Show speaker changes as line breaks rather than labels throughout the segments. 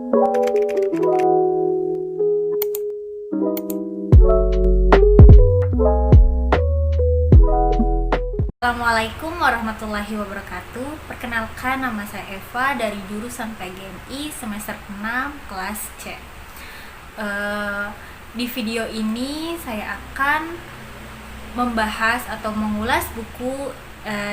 Assalamualaikum warahmatullahi wabarakatuh. Perkenalkan, nama saya Eva dari jurusan PGMI semester 6 kelas C. Di video ini saya akan membahas atau mengulas buku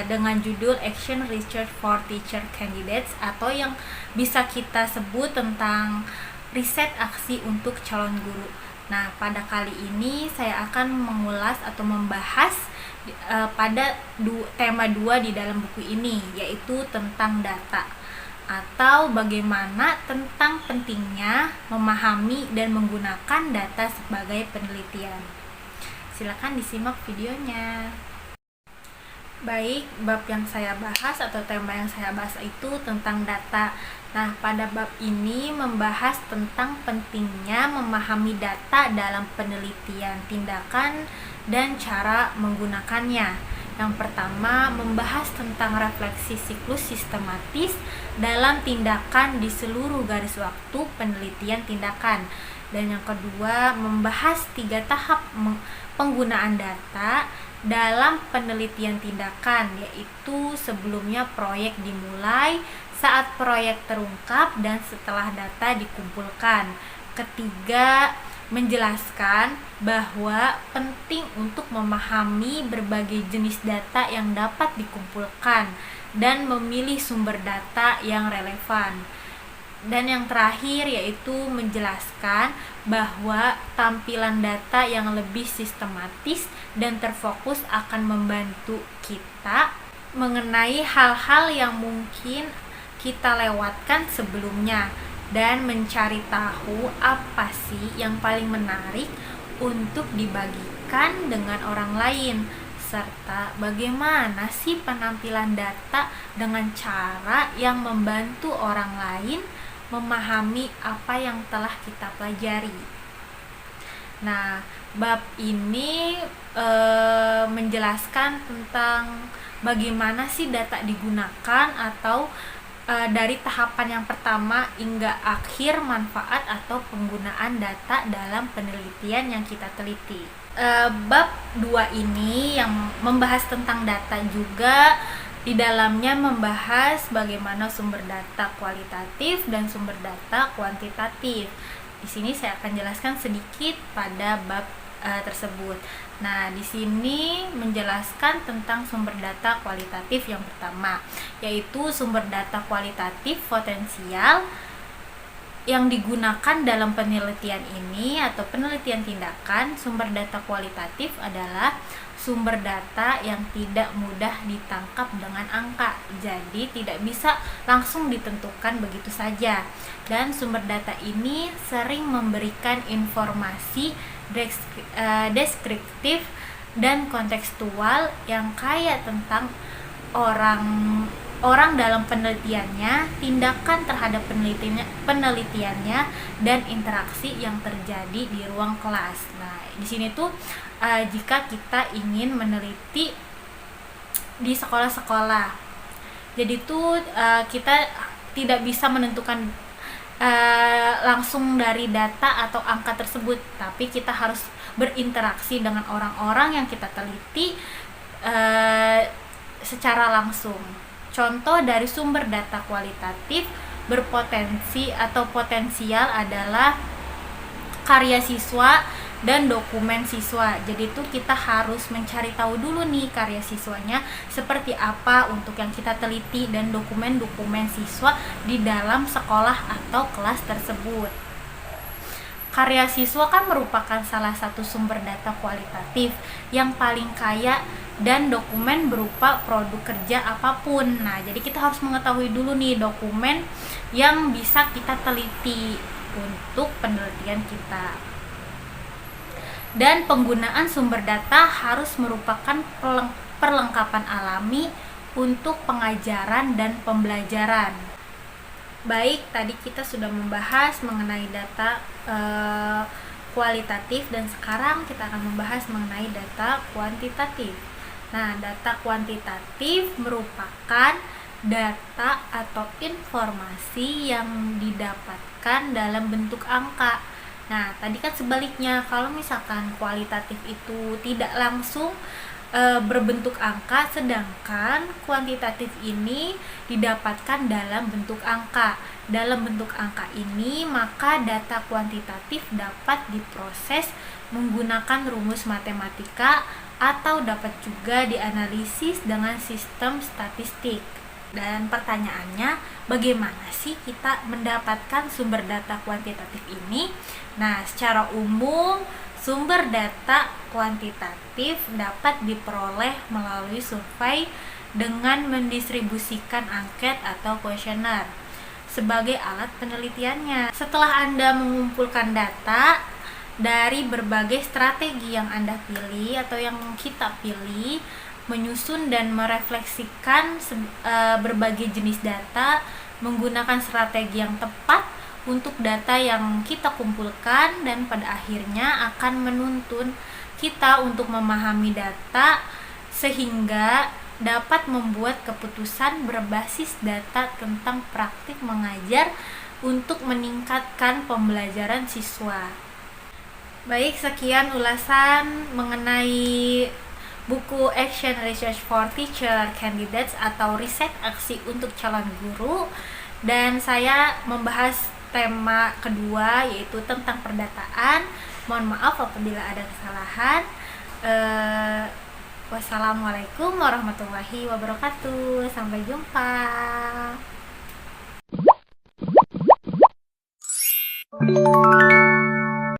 dengan judul Action Research for Teacher Candidates, atau yang bisa kita sebut tentang riset aksi untuk calon guru. Nah, pada kali ini saya akan mengulas atau membahas pada tema 2 di dalam buku ini, yaitu tentang data, atau bagaimana tentang pentingnya memahami dan menggunakan data sebagai penelitian. Silakan disimak videonya. Baik, bab yang saya bahas atau tema yang saya bahas itu tentang data. Nah, pada bab ini membahas tentang pentingnya memahami data dalam penelitian, tindakan, dan cara menggunakannya. Yang pertama, membahas tentang refleksi siklus sistematis dalam tindakan di seluruh garis waktu penelitian tindakan. Dan yang kedua, membahas 3 tahap penggunaan data dalam penelitian tindakan, yaitu sebelumnya proyek dimulai, saat proyek terungkap, dan setelah data dikumpulkan. Ketiga, menjelaskan bahwa penting untuk memahami berbagai jenis data yang dapat dikumpulkan dan memilih sumber data yang relevan. Dan yang terakhir yaitu menjelaskan bahwa tampilan data yang lebih sistematis dan terfokus akan membantu kita mengenai hal-hal yang mungkin kita lewatkan sebelumnya, dan mencari tahu apa sih yang paling menarik untuk dibagikan dengan orang lain, serta bagaimana sih penampilan data dengan cara yang membantu orang lain memahami apa yang telah kita pelajari. Nah, bab ini menjelaskan tentang bagaimana sih data digunakan, atau dari tahapan yang pertama hingga akhir manfaat atau penggunaan data dalam penelitian yang kita teliti. Bab 2 ini yang membahas tentang data juga di dalamnya membahas bagaimana sumber data kualitatif dan sumber data kuantitatif. Di sini saya akan jelaskan sedikit pada bab tersebut. Nah, di sini menjelaskan tentang sumber data kualitatif yang pertama, yaitu sumber data kualitatif potensial yang digunakan dalam penelitian ini atau penelitian tindakan. Sumber data kualitatif adalah sumber data yang tidak mudah ditangkap dengan angka, jadi tidak bisa langsung ditentukan begitu saja. Dan sumber data ini sering memberikan informasi deskriptif dan kontekstual yang kaya tentang orang dalam penelitiannya, tindakan terhadap penelitiannya, dan interaksi yang terjadi di ruang kelas. Nah, di sini tuh jika kita ingin meneliti di sekolah-sekolah, jadi tuh kita tidak bisa menentukan langsung dari data atau angka tersebut, tapi kita harus berinteraksi dengan orang-orang yang kita teliti secara langsung. Contoh dari sumber data kualitatif berpotensi atau potensial adalah karya siswa dan dokumen siswa. Jadi itu kita harus mencari tahu dulu nih karya siswanya seperti apa untuk yang kita teliti, dan dokumen-dokumen siswa di dalam sekolah atau kelas tersebut. Karya siswa kan merupakan salah satu sumber data kualitatif yang paling kaya, dan dokumen berupa produk kerja apapun. Nah, jadi kita harus mengetahui dulu nih dokumen yang bisa kita teliti untuk penelitian kita. Dan penggunaan sumber data harus merupakan perlengkapan alami untuk pengajaran dan pembelajaran. Baik, tadi kita sudah membahas mengenai data kualitatif, dan sekarang kita akan membahas mengenai data kuantitatif. Nah, data kuantitatif merupakan data atau informasi yang didapatkan dalam bentuk angka. Nah, tadi kan sebaliknya, kalau misalkan kualitatif itu tidak langsung berbentuk angka, sedangkan kuantitatif ini didapatkan dalam bentuk angka. Dalam bentuk angka ini, maka data kuantitatif dapat diproses menggunakan rumus matematika atau dapat juga dianalisis dengan sistem statistik. Dan pertanyaannya, bagaimana sih kita mendapatkan sumber data kuantitatif ini? Nah, secara umum sumber data kuantitatif dapat diperoleh melalui survei dengan mendistribusikan angket atau kuesioner sebagai alat penelitiannya. Setelah Anda mengumpulkan data dari berbagai strategi yang Anda pilih atau yang kita pilih, menyusun dan merefleksikan berbagai jenis data menggunakan strategi yang tepat untuk data yang kita kumpulkan, dan pada akhirnya akan menuntun kita untuk memahami data sehingga dapat membuat keputusan berbasis data tentang praktik mengajar untuk meningkatkan pembelajaran siswa. Baik, sekian ulasan mengenai buku Action Research for Teacher Candidates atau riset aksi untuk calon guru, dan saya membahas tema kedua yaitu tentang perdataan. Mohon maaf apabila ada kesalahan. Wassalamualaikum warahmatullahi wabarakatuh. Sampai jumpa.